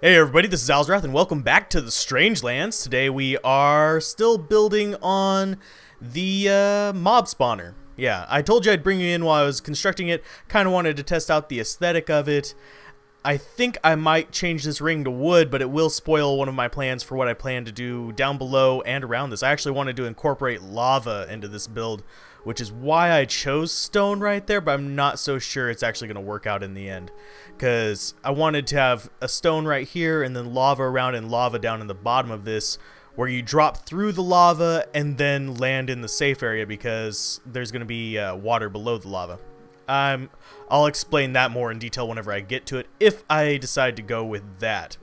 Hey everybody, this is Alzorath and welcome back to the Strangelands. Today we are still building on the mob spawner. Yeah, I told you I'd bring you in while I was constructing it. Kind of wanted to test out the aesthetic of it. I think I might change this ring to wood, but it will spoil one of my plans for what I plan to do down below and around this. I actually wanted to incorporate lava into this build, which is why I chose stone right there, but I'm not so sure it's actually going to work out in the end. Because I wanted to have a stone right here and then lava around and lava down in the bottom of this, where you drop through the lava and then land in the safe area because there's going to be water below the lava. I'll explain that more in detail whenever I get to it, if I decide to go with that.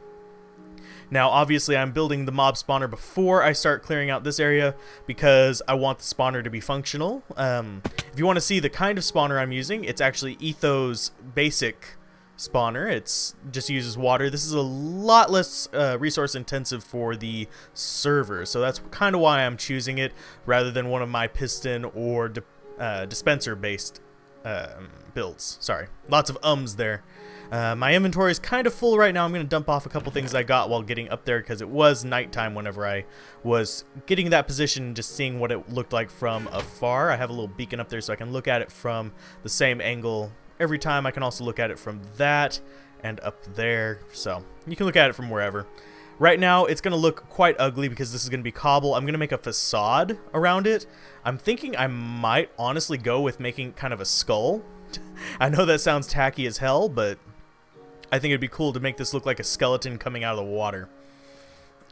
Now, obviously, I'm building the mob spawner before I start clearing out this area because I want the spawner to be functional. If you want to see the kind of spawner I'm using, it's actually Ethos Basic spawner. It's just uses water. This is a lot less resource intensive for the server, so that's kind of why I'm choosing it rather than one of my piston or dispenser based builds. Sorry, lots of ums there. My inventory is kind of full right now. I'm going to dump off a couple things I got while getting up there because it was nighttime whenever I was getting that position, just seeing what it looked like from afar. I have a little beacon up there so I can look at it from the same angle every time. I can also look at it from that and up there, so you can look at it from wherever. Right now, it's going to look quite ugly because this is going to be cobble. I'm going to make a facade around it. I'm thinking I might honestly go with making kind of a skull. I know that sounds tacky as hell, but I think it'd be cool to make this look like a skeleton coming out of the water.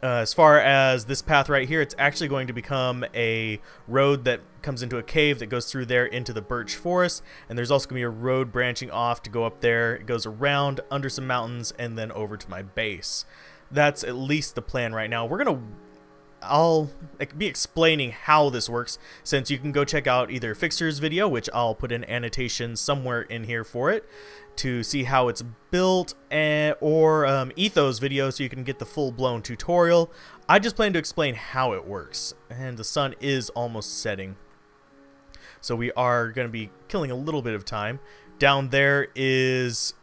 As far as this path right here, it's actually going to become a road that comes into a cave that goes through there into the birch forest. And there's also going to be a road branching off to go up there. It goes around under some mountains and then over to my base. That's at least the plan right now. I'll be explaining how this works, since you can go check out either Fixer's video, which I'll put an annotation somewhere in here for it, to see how it's built, or Ethos video so you can get the full-blown tutorial. I just plan to explain how it works, and the sun is almost setting. So we are going to be killing a little bit of time. Down there is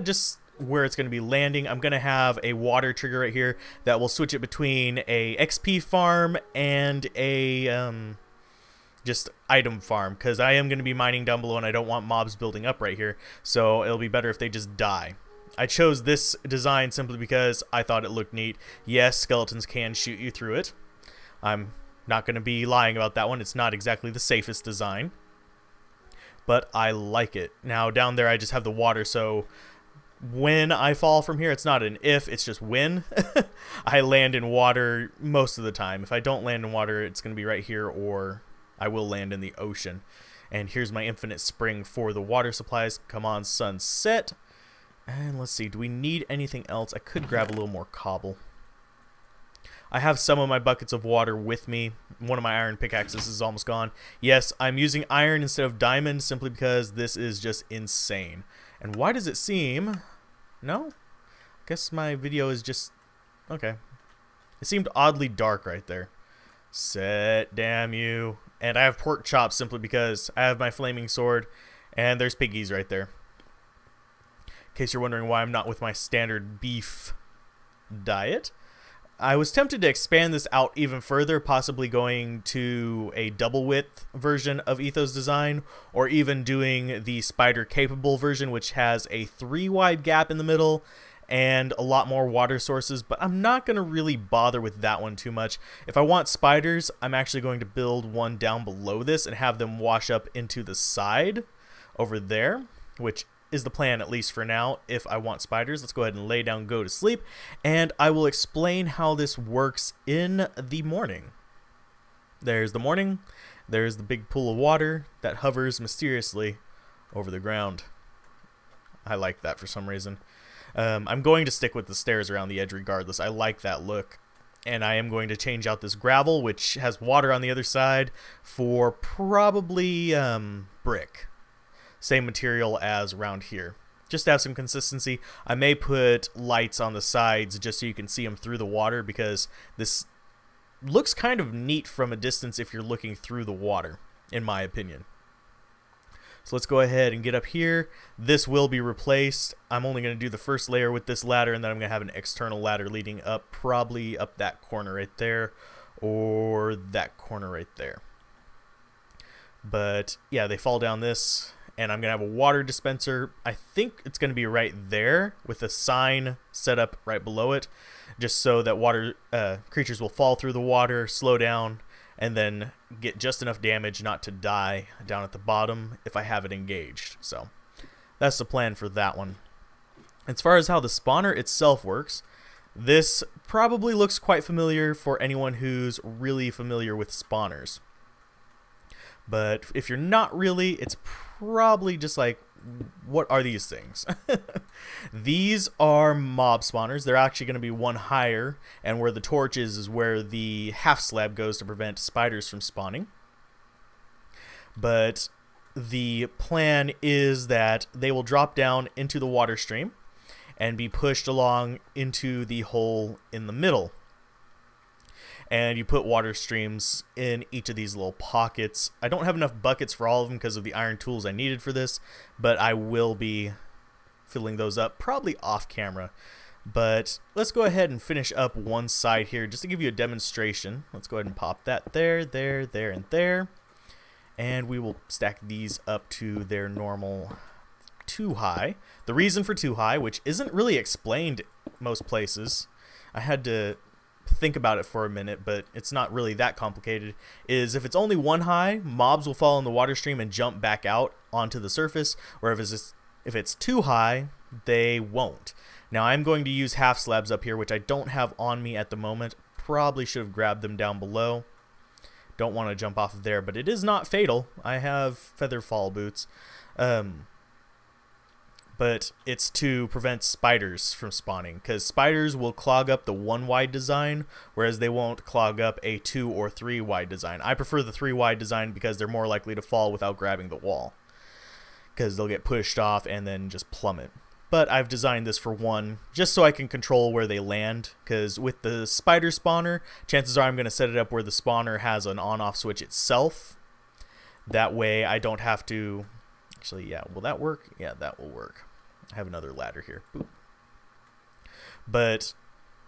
just where it's going to be landing. I'm going to have a water trigger right here that will switch it between a XP farm and a just item farm, because I am going to be mining down below and I don't want mobs building up right here, so it'll be better if they just die. I chose this design simply because I thought it looked neat. Yes, skeletons can shoot you through it. I'm not going to be lying about that one. It's not exactly the safest design, but I like it. Now down there I just have the water, so when I fall from here, it's not an if, it's just when. I land in water most of the time. If I don't land in water, it's going to be right here, or I will land in the ocean. And here's my infinite spring for the water supplies. Come on, sunset. And let's see, do we need anything else? I could grab a little more cobble. I have some of my buckets of water with me. One of my iron pickaxes is almost gone. Yes, I'm using iron instead of diamond simply because this is just insane. And why does it seem... No? I guess my video is just... Okay. It seemed oddly dark right there. Set, damn you. And I have pork chops simply because I have my flaming sword. And there's piggies right there. In case you're wondering why I'm not with my standard beef diet. I was tempted to expand this out even further, possibly going to a double width version of Ethos design, or even doing the spider capable version, which has a 3 wide gap in the middle and a lot more water sources, but I'm not going to really bother with that one too much. If I want spiders, I'm actually going to build one down below this and have them wash up into the side over there, which is the plan, at least for now. If I want spiders, let's go ahead and lay down, go to sleep, and I will explain how this works in the morning. There's the morning. There's the big pool of water that hovers mysteriously over the ground. I like that for some reason. I'm going to stick with the stairs around the edge regardless. I like that look. And I am going to change out this gravel, which has water on the other side, for probably brick. Same material as around here. Just to have some consistency. I may put lights on the sides just so you can see them through the water, because this looks kind of neat from a distance if you're looking through the water, in my opinion. So let's go ahead and get up here. This will be replaced. I'm only going to do the first layer with this ladder, and then I'm going to have an external ladder leading up, probably up that corner right there, or that corner right there. But yeah, they fall down this, and I'm going to have a water dispenser. I think it's going to be right there with a sign set up right below it, just so that water creatures will fall through the water, slow down, and then get just enough damage not to die down at the bottom if I have it engaged. So that's the plan for that one. As far as how the spawner itself works, this probably looks quite familiar for anyone who's really familiar with spawners. But if you're not really, it's probably just like, what are these things? These are mob spawners. They're actually going to be one higher, and where the torch is where the half slab goes to prevent spiders from spawning. But the plan is that they will drop down into the water stream and be pushed along into the hole in the middle. And you put water streams in each of these little pockets. I don't have enough buckets for all of them because of the iron tools I needed for this, but I will be filling those up probably off camera. But let's go ahead and finish up one side here just to give you a demonstration. Let's go ahead and pop that there, there, there, and there. And we will stack these up to their normal 2 high. The reason for 2 high, which isn't really explained most places, I had to think about it for a minute, but it's not really that complicated, is if it's only 1 high, mobs will fall in the water stream and jump back out onto the surface, or if it's 2 high, they won't. Now I'm going to use half slabs up here, which I don't have on me at the moment. Probably should have grabbed them down below. Don't want to jump off of there, but it is not fatal. I have feather fall boots. But it's to prevent spiders from spawning, because spiders will clog up the 1 wide design, whereas they won't clog up a 2 or 3 wide design. I prefer the 3 wide design because they're more likely to fall without grabbing the wall, because they'll get pushed off and then just plummet. But I've designed this for 1 just so I can control where they land, because with the spider spawner, chances are I'm going to set it up where the spawner has an on-off switch itself. That way I don't have to... Actually, yeah, will that work? Yeah, that will work. I have another ladder here. Boop. But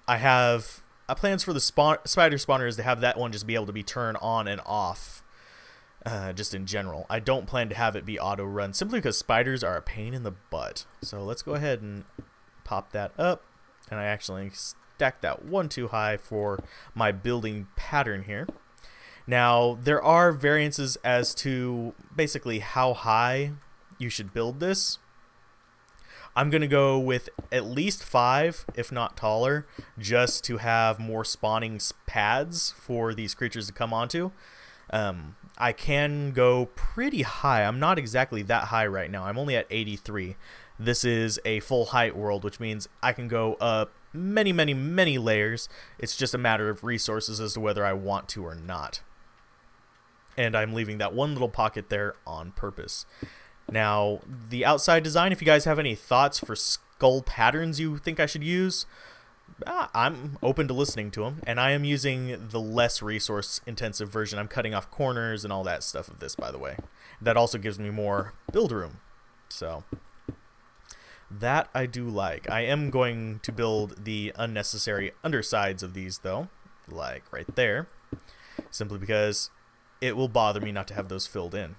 I have plans for the spider spawner is to have that one just be able to be turned on and off, just in general. I don't plan to have it be auto run simply because spiders are a pain in the butt. So let's go ahead and pop that up, and I actually stacked that 1 too high for my building pattern here. Now there are variances as to basically how high you should build this. I'm going to go with at least 5, if not taller, just to have more spawning pads for these creatures to come onto. I can go pretty high. I'm not exactly that high right now. I'm only at 83. This is a full height world, which means I can go up many, many, many layers. It's just a matter of resources as to whether I want to or not. And I'm leaving that 1 little pocket there on purpose. Now, the outside design, if you guys have any thoughts for skull patterns you think I should use, I'm open to listening to them. And I am using the less resource-intensive version. I'm cutting off corners and all that stuff of this, by the way. That also gives me more build room. So, that I do like. I am going to build the unnecessary undersides of these, though, like right there, simply because it will bother me not to have those filled in.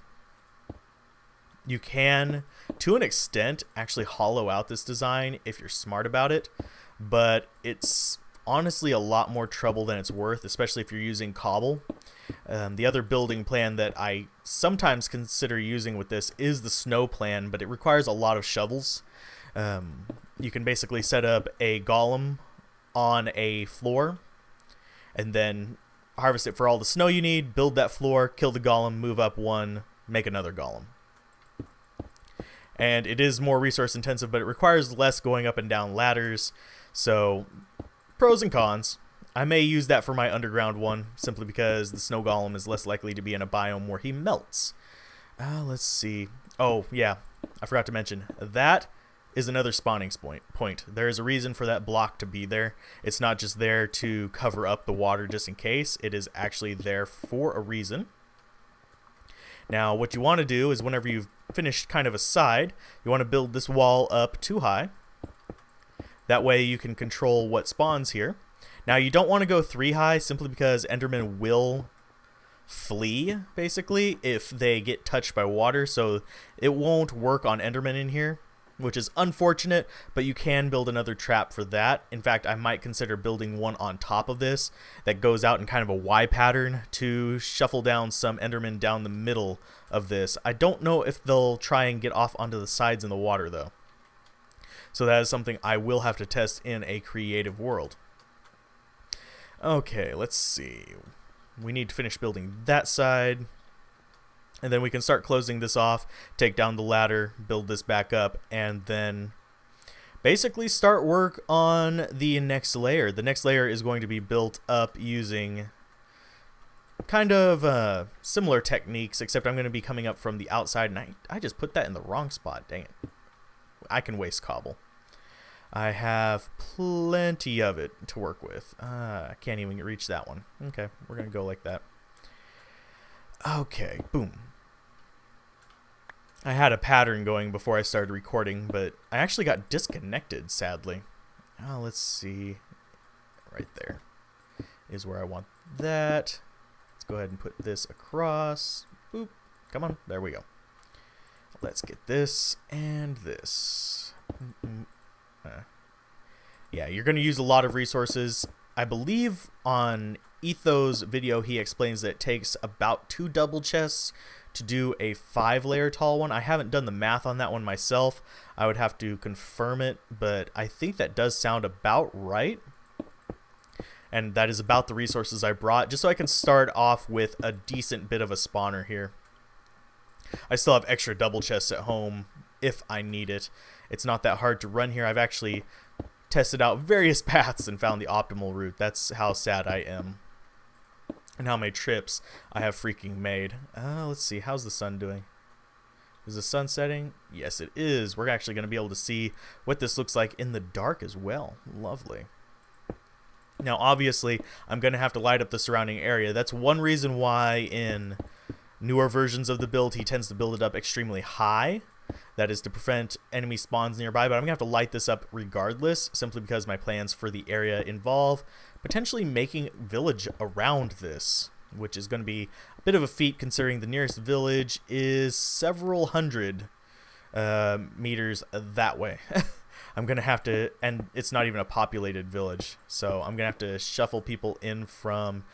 You can, to an extent, actually hollow out this design if you're smart about it, but it's honestly a lot more trouble than it's worth, especially if you're using cobble. The other building plan that I sometimes consider using with this is the snow plan, but it requires a lot of shovels. You can basically set up a golem on a floor and then harvest it for all the snow you need, build that floor, kill the golem, move up 1, make another golem. And it is more resource intensive, but it requires less going up and down ladders. So, pros and cons. I may use that for my underground one, simply because the snow golem is less likely to be in a biome where he melts. Let's see. Oh, yeah. I forgot to mention. That is another spawning point. There is a reason for that block to be there. It's not just there to cover up the water just in case. It is actually there for a reason. Now, what you want to do is whenever you've finished kind of a side, you want to build this wall up too high. That way you can control what spawns here. Now, you don't want to go 3 high simply because Endermen will flee, basically, if they get touched by water. So it won't work on Endermen in here, which is unfortunate, but you can build another trap for that. In fact, I might consider building one on top of this that goes out in kind of a Y pattern to shuffle down some Endermen down the middle of this. I don't know if they'll try and get off onto the sides in the water, though. So that is something I will have to test in a creative world. Okay, let's see. We need to finish building that side. And then we can start closing this off, take down the ladder, build this back up, and then basically start work on the next layer. The next layer is going to be built up using kind of similar techniques, except I'm going to be coming up from the outside, and I just put that in the wrong spot. Dang it. I can waste cobble. I have plenty of it to work with. I can't even reach that one. Okay, we're going to go like that. Okay, boom. I had a pattern going before I started recording, but I actually got disconnected, sadly. Let's see. Right there is where I want that. Let's go ahead and put this across. Boop. Come on. There we go. Let's get this and this. Yeah, you're going to use a lot of resources. I believe on Etho's video he explains that it takes about 2 double chests to do a 5-layer tall one. I haven't done the math on that one myself. I would have to confirm it, but I think that does sound about right. And that is about the resources I brought, just so I can start off with a decent bit of a spawner here. I still have extra double chests at home if I need it. It's not that hard to run here. I've actually tested out various paths and found the optimal route. That's how sad I am. And how many trips I have freaking made. Let's see. How's the sun doing? Is the sun setting? Yes, it is. We're actually going to be able to see what this looks like in the dark as well. Lovely. Now, obviously, I'm going to have to light up the surrounding area. That's one reason why in newer versions of the build, he tends to build it up extremely high. That is to prevent enemy spawns nearby, but I'm going to have to light this up regardless, simply because my plans for the area involve potentially making village around this, which is going to be a bit of a feat considering the nearest village is several hundred meters that way. I'm going to have to, and it's not even a populated village, so I'm going to have to shuffle people in from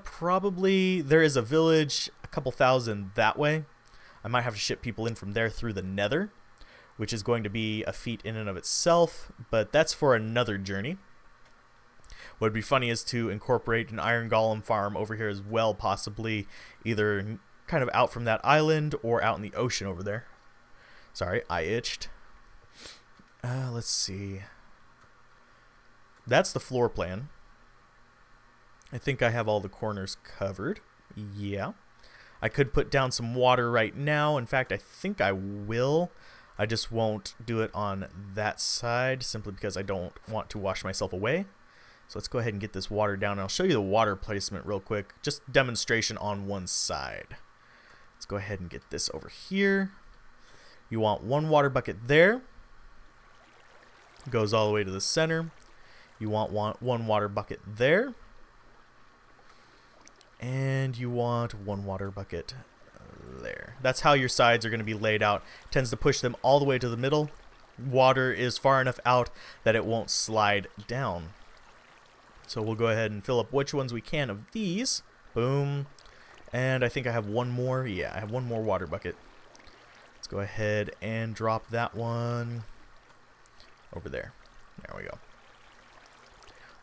probably, there is a village a couple thousand that way. I might have to ship people in from there through the nether, which is going to be a feat in and of itself, but that's for another journey. What would be funny is to incorporate an iron golem farm over here as well, possibly either kind of out from that island or out in the ocean over there. Sorry, I itched. Let's see. That's the floor plan. I think I have all the corners covered. Yeah. I could put down some water right now. In fact, I think I will. I just won't do it on that side simply because I don't want to wash myself away. So let's go ahead and get this water down. I'll show you the water placement real quick. Just demonstration on one side. Let's go ahead and get this over here. You want 1 water bucket there. Goes all the way to the center. You want 1 water bucket there. And you want 1 water bucket there. That's how your sides are going to be laid out. Tends to push them all the way to the middle. Water is far enough out that it won't slide down. So we'll go ahead and fill up which ones we can of these. Boom. And I think I have 1 more. Yeah, I have 1 more water bucket. Let's go ahead and drop that one over there. There we go.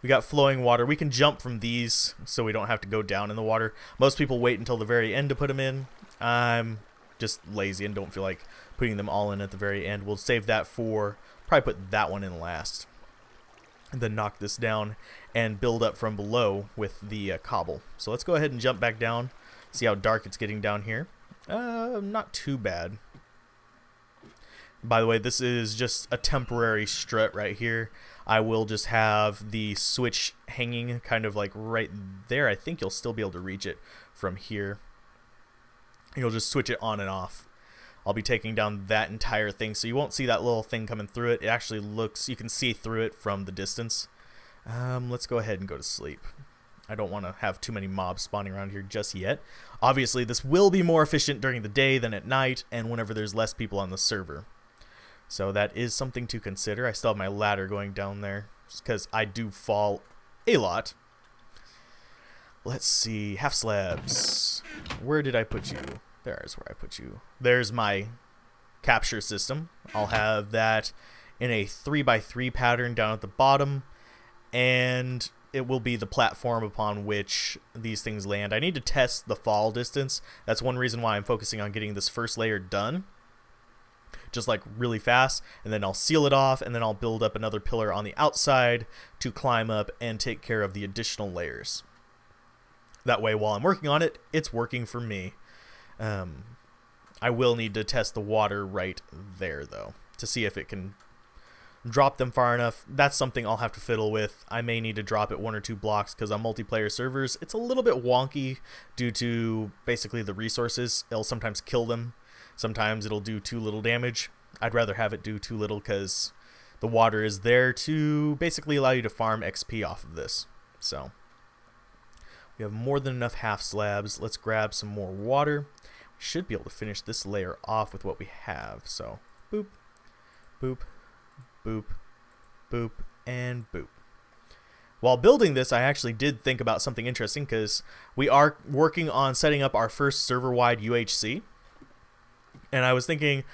We got flowing water. We can jump from these so we don't have to go down in the water. Most people wait until the very end to put them in. I'm just lazy and don't feel like putting them all in at the very end. We'll save that for, probably put that one in last. And then knock this down and build up from below with the cobble. So let's go ahead and jump back down. See how dark it's getting down here. Not too bad. By the way, this is just a temporary strut right here. I will just have the switch hanging kind of like right there. I think you'll still be able to reach it from here. You'll just switch it on and off. I'll be taking down that entire thing, so you won't see that little thing coming through it. It actually looks, you can see through it from the distance. Let's go ahead and go to sleep. I don't want to have too many mobs spawning around here just yet. Obviously, this will be more efficient during the day than at night, and whenever there's less people on the server. So that is something to consider. I still have my ladder going down there, because I do fall a lot. Let's see, half slabs. Where did I put you? There's where I put you. There's my capture system. I'll have that in a 3x3 pattern down at the bottom, and it will be the platform upon which these things land. I need to test the fall distance. That's one reason why I'm focusing on getting this first layer done, just like really fast, and then I'll seal it off, and then I'll build up another pillar on the outside to climb up and take care of the additional layers. That way, while I'm working on it, it's working for me. I will need to test the water right there, though, to see if it can drop them far enough. That's something I'll have to fiddle with. I may need to drop it 1 or 2 blocks, because on multiplayer servers, it's a little bit wonky due to basically the resources. It'll sometimes kill them. Sometimes it'll do too little damage. I'd rather have it do too little, because the water is there to basically allow you to farm XP off of this. So we have more than enough half slabs. Let's grab some more water. We should be able to finish this layer off with what we have. So boop, boop, boop, boop, and boop. While building this, I actually did think about something interesting, because we are working on setting up our first server-wide UHC. And I was thinking,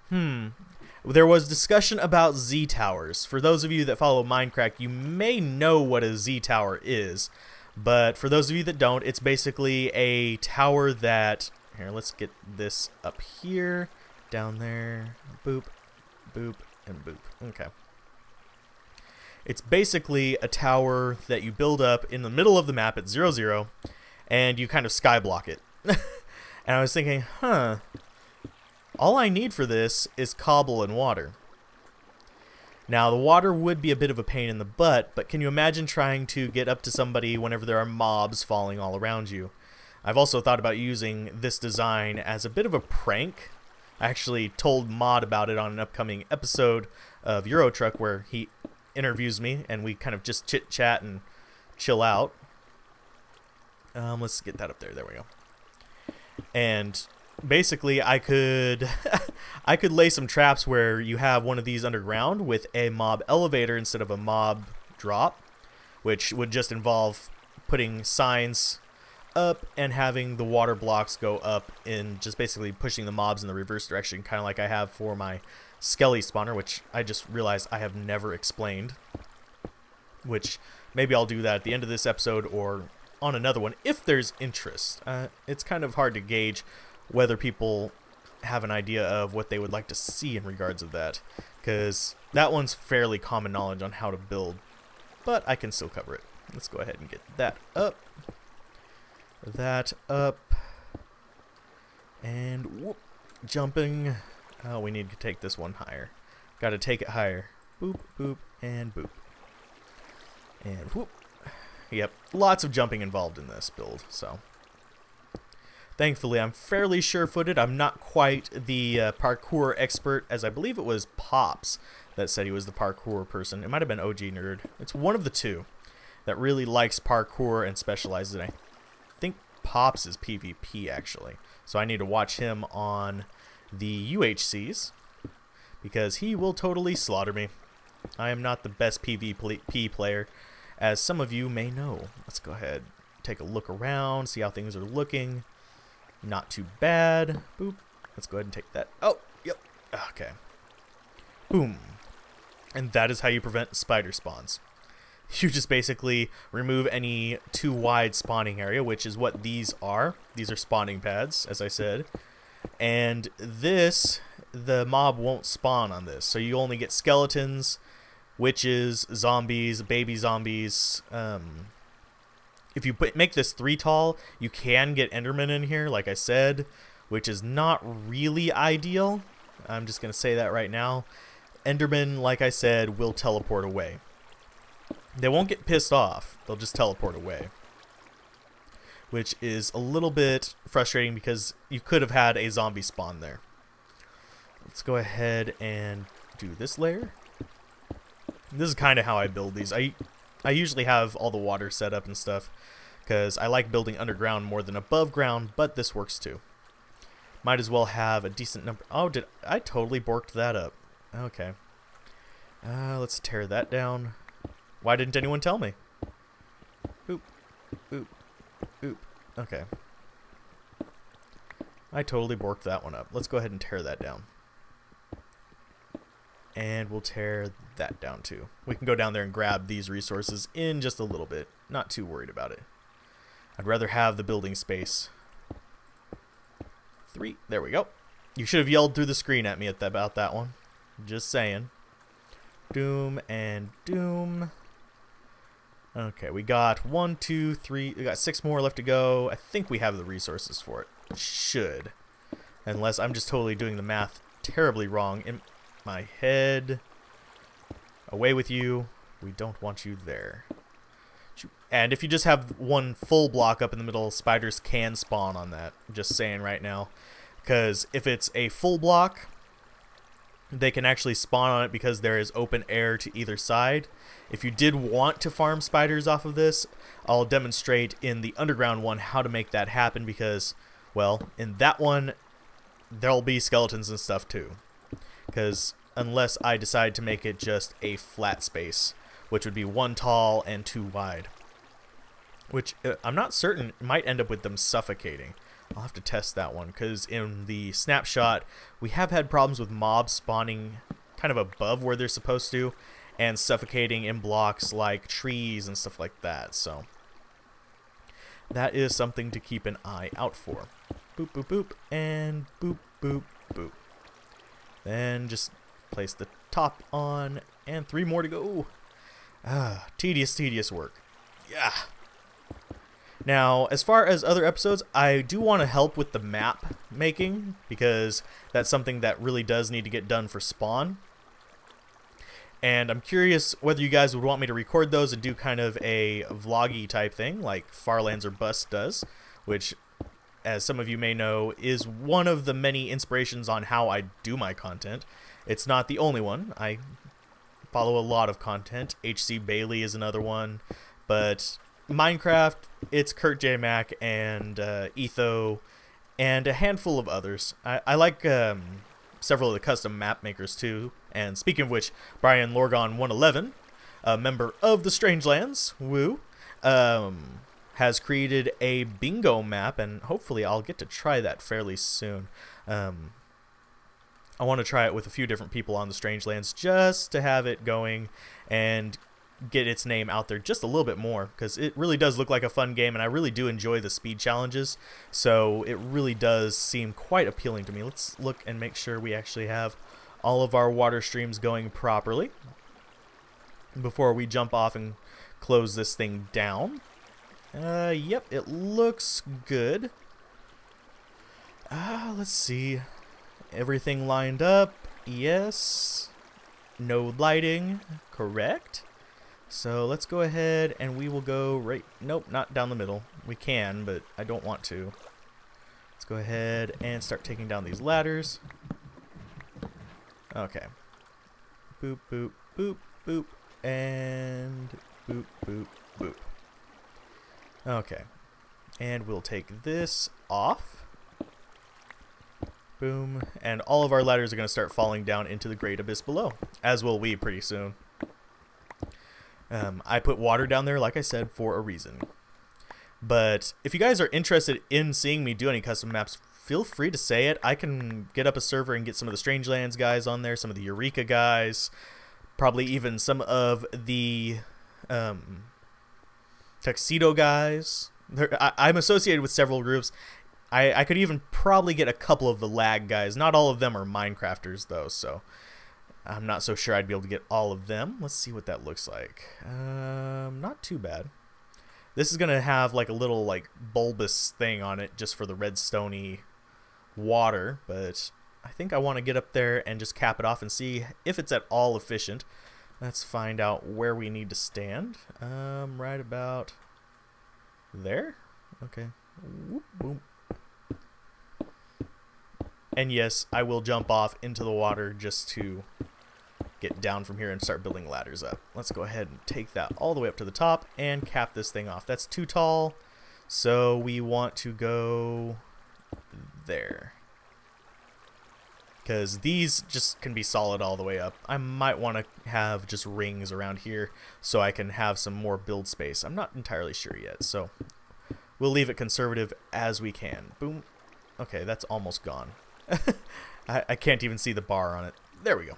there was discussion about Z-towers. For those of you that follow Minecraft, you may know what a Z-tower is. But for those of you that don't, it's basically a tower that... Here, let's get this up here, down there, boop, boop, and boop. Okay. It's basically a tower that you build up in the middle of the map at 0, and you kind of skyblock it. And I was thinking, all I need for this is cobble and water. Now, the water would be a bit of a pain in the butt, but can you imagine trying to get up to somebody whenever there are mobs falling all around you? I've also thought about using this design as a bit of a prank. I actually told Mod about it on an upcoming episode of Eurotruck, where he interviews me and we kind of just chit-chat and chill out. Let's get that up there. There we go. And basically, I could I could lay some traps where you have one of these underground with a mob elevator instead of a mob drop, which would just involve putting signs up and having the water blocks go up in just basically pushing the mobs in the reverse direction, kind of like I have for my Skelly spawner, which I just realized I have never explained, which maybe I'll do that at the end of this episode or on another one if there's interest. It's kind of hard to gauge whether people have an idea of what they would like to see in regards of that, because that one's fairly common knowledge on how to build, but I can still cover it. Let's go ahead and get that up. That up. And whoop, jumping. Oh, we need to take this one higher. Got to take it higher. Boop, boop, and boop. And whoop. Yep, lots of jumping involved in this build, so. Thankfully, I'm fairly sure-footed. I'm not quite the parkour expert, as I believe it was Pops that said he was the parkour person. It might have been OG Nerd. It's one of the two that really likes parkour and specializes in it. I think Pops is PvP, actually. So I need to watch him on the UHCs, because he will totally slaughter me. I am not the best PvP player, as some of you may know. Let's go ahead, take a look around, see how things are looking. Not too bad. Boop. Let's go ahead and take that. Oh, yep. Okay. Boom. And that is how you prevent spider spawns. You just basically remove any too wide spawning area, which is what these are. These are spawning pads, as I said. And this, the mob won't spawn on this. So you only get skeletons, witches, zombies, baby zombies. If you make this 3 tall, you can get endermen in here, like I said, which is not really ideal. I'm just going to say that right now. Endermen, like I said, will teleport away. They won't get pissed off. They'll just teleport away. which is a little bit frustrating because you could have had a zombie spawn there. Let's go ahead and do this layer. This is kind of how I build these. I usually have all the water set up and stuff because I like building underground more than above ground, but this works too. Might as well have a decent number. Oh, did I totally borked that up? Okay. Let's tear that down. Why didn't anyone tell me? Oop. Oop. Oop. Okay. I totally borked that one up. Let's go ahead and tear that down. And we'll tear that down too. We can go down there and grab these resources in just a little bit. Not too worried about it. I'd rather have the building space. 3. There we go. You should have yelled through the screen at me about that one. Just saying. Doom and doom. Okay, we got 1, 2, 3. We got 6 more left to go. I think we have the resources for it. Should. Unless I'm just totally doing the math terribly wrong in my head. Away with you. We don't want you there. And if you just have one full block up in the middle, spiders can spawn on that. Just saying right now. Because if it's a full block, they can actually spawn on it because there is open air to either side. If you did want to farm spiders off of this, I'll demonstrate in the underground one how to make that happen because, well, in that one, there'll be skeletons and stuff too. Because unless I decide to make it just a flat space, which would be 1 tall and 2 wide. Which I'm not certain, it might end up with them suffocating. I'll have to test that one because in the snapshot we have had problems with mobs spawning kind of above where they're supposed to and suffocating in blocks like trees and stuff like that. So that is something to keep an eye out for. Boop, boop, boop, and boop, boop, boop. Then just place the top on and 3 more to go. Tedious work. Yeah. Now, as far as other episodes, I do want to help with the map making because that's something that really does need to get done for spawn. And I'm curious whether you guys would want me to record those and do kind of a vloggy type thing like Farlands or Bust does, which, as some of you may know, is one of the many inspirations on how I do my content. It's not the only one. I follow a lot of content. HC Bailey is another one, but Minecraft, it's Kurt J. Mac and Etho and a handful of others. I like several of the custom map makers too. And speaking of which, Brian Lorgon 111, a member of the Strangelands, woo, has created a bingo map, and hopefully I'll get to try that fairly soon. I want to try it with a few different people on the Strangelands just to have it going and get its name out there just a little bit more because it really does look like a fun game and I really do enjoy the speed challenges, so it really does seem quite appealing to me. Let's look and make sure we actually have all of our water streams going properly before we jump off and close this thing down. Yep, it looks good. Let's see. Everything lined up. Yes. No lighting. Correct. So let's go ahead and we will go right... Nope, not down the middle. We can, but I don't want to. Let's go ahead and start taking down these ladders. Okay. Boop, boop, boop, boop, and boop, boop, boop. Okay. And we'll take this off. Boom. And all of our ladders are going to start falling down into the great abyss below, as will we pretty soon. I put water down there, like I said, for a reason. But if you guys are interested in seeing me do any custom maps, feel free to say it. I can get up a server and get some of the Strangelands guys on there, some of the Eureka guys, probably even some of the Tuxedo guys. I'm associated with several groups. I could even probably get a couple of the Lag guys. Not all of them are Minecrafters, though, so I'm not so sure I'd be able to get all of them. Let's see what that looks like. Not too bad. This is going to have like a little like bulbous thing on it just for the redstone-y water, but I think I want to get up there and just cap it off and see if it's at all efficient. Let's find out where we need to stand. Right about there. Okay. Whoop, boom. And yes, I will jump off into the water just to get down from here and start building ladders up. Let's go ahead and take that all the way up to the top and cap this thing off. That's too tall, so we want to go there. Because these just can be solid all the way up. I might want to have just rings around here so I can have some more build space. I'm not entirely sure yet, so we'll leave it conservative as we can. Boom. Okay, that's almost gone. I can't even see the bar on it. There we go.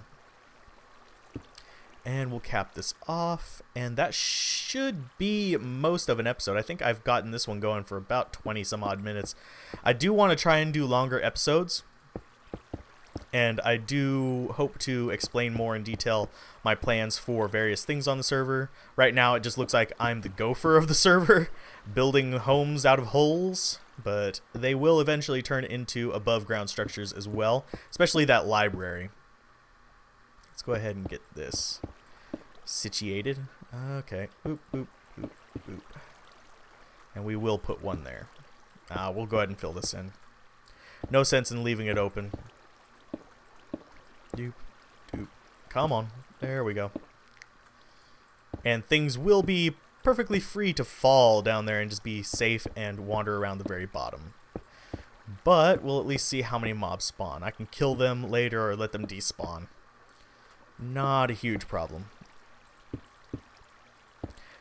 And we'll cap this off, and that should be most of an episode. I think I've gotten this one going for about 20 some odd minutes. I do want to try and do longer episodes, and I do hope to explain more in detail my plans for various things on the server. Right now it just looks like I'm the gopher of the server, building homes out of holes, but they will eventually turn into above ground structures as well, especially that library. Let's go ahead and get this situated. Okay, boop, boop, boop, boop. And we will put one there. We'll go ahead and fill this in. No sense in leaving it open. Doop, doop. Come on. There we go. And things will be perfectly free to fall down there and just be safe and wander around the very bottom. But we'll at least see how many mobs spawn. I can kill them later or let them despawn. Not a huge problem.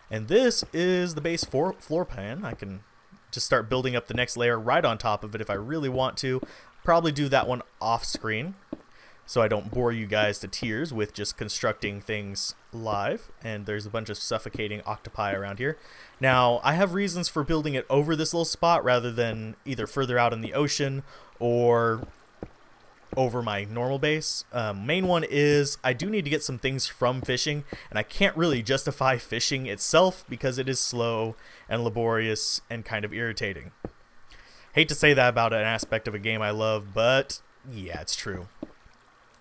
And this is the base floor plan. I can just start building up the next layer right on top of it if I really want to. Probably do that one off screen so I don't bore you guys to tears with just constructing things live. And there's a bunch of suffocating octopi around here. Now, I have reasons for building it over this little spot rather than either further out in the ocean or over my normal base. Main one is I do need to get some things from fishing, and I can't really justify fishing itself because it is slow and laborious and kind of irritating. Hate to say that about an aspect of a game I love, but yeah, it's true.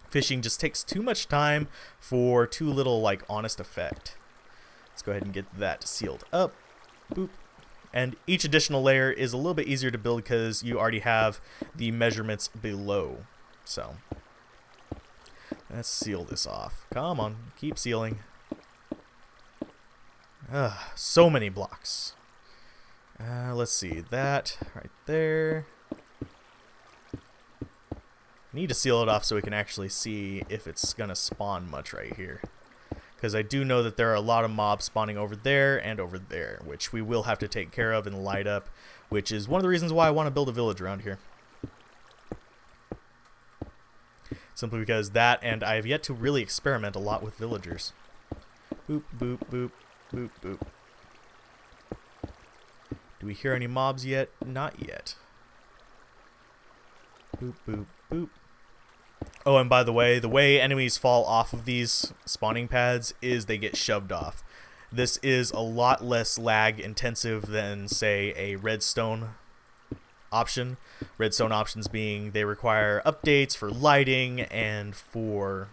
Fishing just takes too much time for too little, like, honest effect. Let's go ahead and get that sealed up. Boop. And each additional layer is a little bit easier to build because you already have the measurements below. So let's seal this off. Come on, keep sealing. So many blocks. Let's see, that right there. Need to seal it off so we can actually see if it's gonna spawn much right here, because I do know that there are a lot of mobs spawning over there and over there, which we will have to take care of and light up, which is one of the reasons why I want to build a village around here. Simply because that, and I have yet to really experiment a lot with villagers. Boop, boop, boop, boop, boop. Do we hear any mobs yet? Not yet. Boop, boop, boop. Oh, and by the way enemies fall off of these spawning pads is they get shoved off. This is a lot less lag intensive than, say, a redstone option. Redstone options being they require updates for lighting and for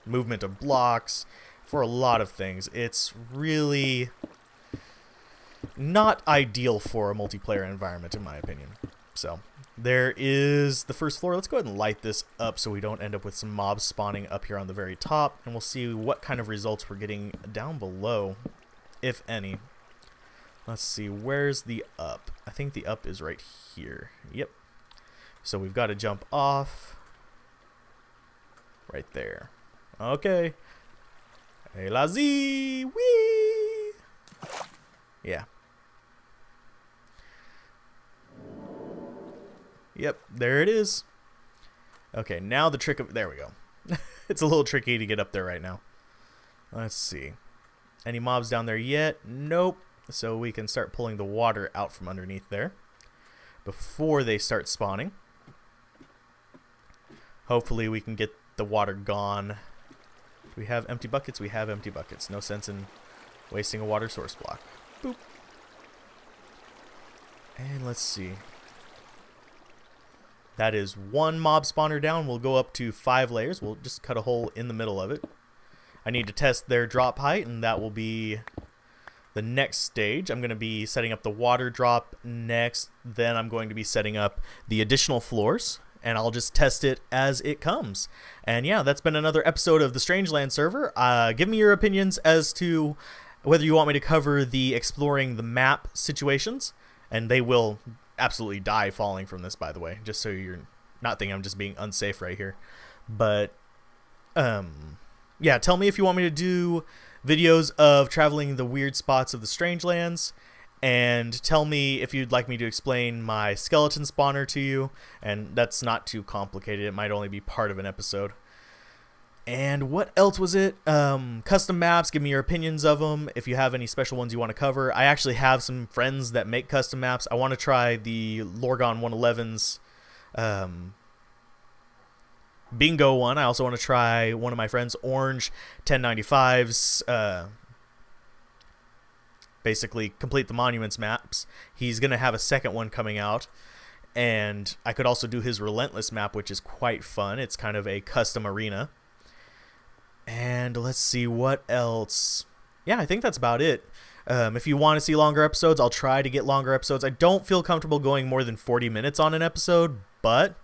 movement of blocks, for a lot of things. It's really not ideal for a multiplayer environment, in my opinion. So there is the first floor. Let's go ahead and light this up so we don't end up with some mobs spawning up here on the very top, and we'll see what kind of results we're getting down below, if any. Let's see, where's the up? I think the up is right here. Yep. So we've got to jump off right there. Okay. Hey, la Z! Whee! Yeah. Yep, there it is. Okay, now the trick of... There we go. It's a little tricky to get up there right now. Let's see. Any mobs down there yet? Nope. So we can start pulling the water out from underneath there before they start spawning. Hopefully we can get the water gone. Do we have empty buckets? We have empty buckets. No sense in wasting a water source block. Boop. And let's see. That is one mob spawner down. We'll go up to 5 layers. We'll just cut a hole in the middle of it. I need to test their drop height, and that will be the next stage. I'm going to be setting up the water drop next. Then I'm going to be setting up the additional floors, and I'll just test it as it comes. And yeah, that's been another episode of the Strangelands server. Give me your opinions as to whether you want me to cover the exploring the map situations, and they will absolutely die falling from this, by the way, just so you're not thinking I'm just being unsafe right here. But yeah, tell me if you want me to do videos of traveling the weird spots of the Strangelands, and tell me if you'd like me to explain my skeleton spawner to you, and that's not too complicated. It might only be part of an episode. And what else was it? Custom maps, give me your opinions of them. If you have any special ones you want to cover. I actually have some friends that make custom maps. I want to try the Lorgon 111's Bingo one. I also want to try one of my friends' Orange 1095's basically complete the monuments maps. He's going to have a second one coming out. And I could also do his Relentless map, which is quite fun. It's kind of a custom arena. And let's see what else. Yeah, I think that's about it. If you want to see longer episodes, I'll try to get longer episodes. I don't feel comfortable going more than 40 minutes on an episode, but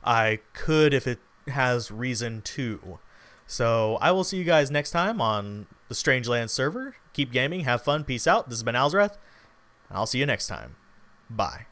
I could if it has reason to. So I will see you guys next time on the Strangelands server. Keep gaming, have fun, peace out. This has been Alzorath, and I'll see you next time. Bye.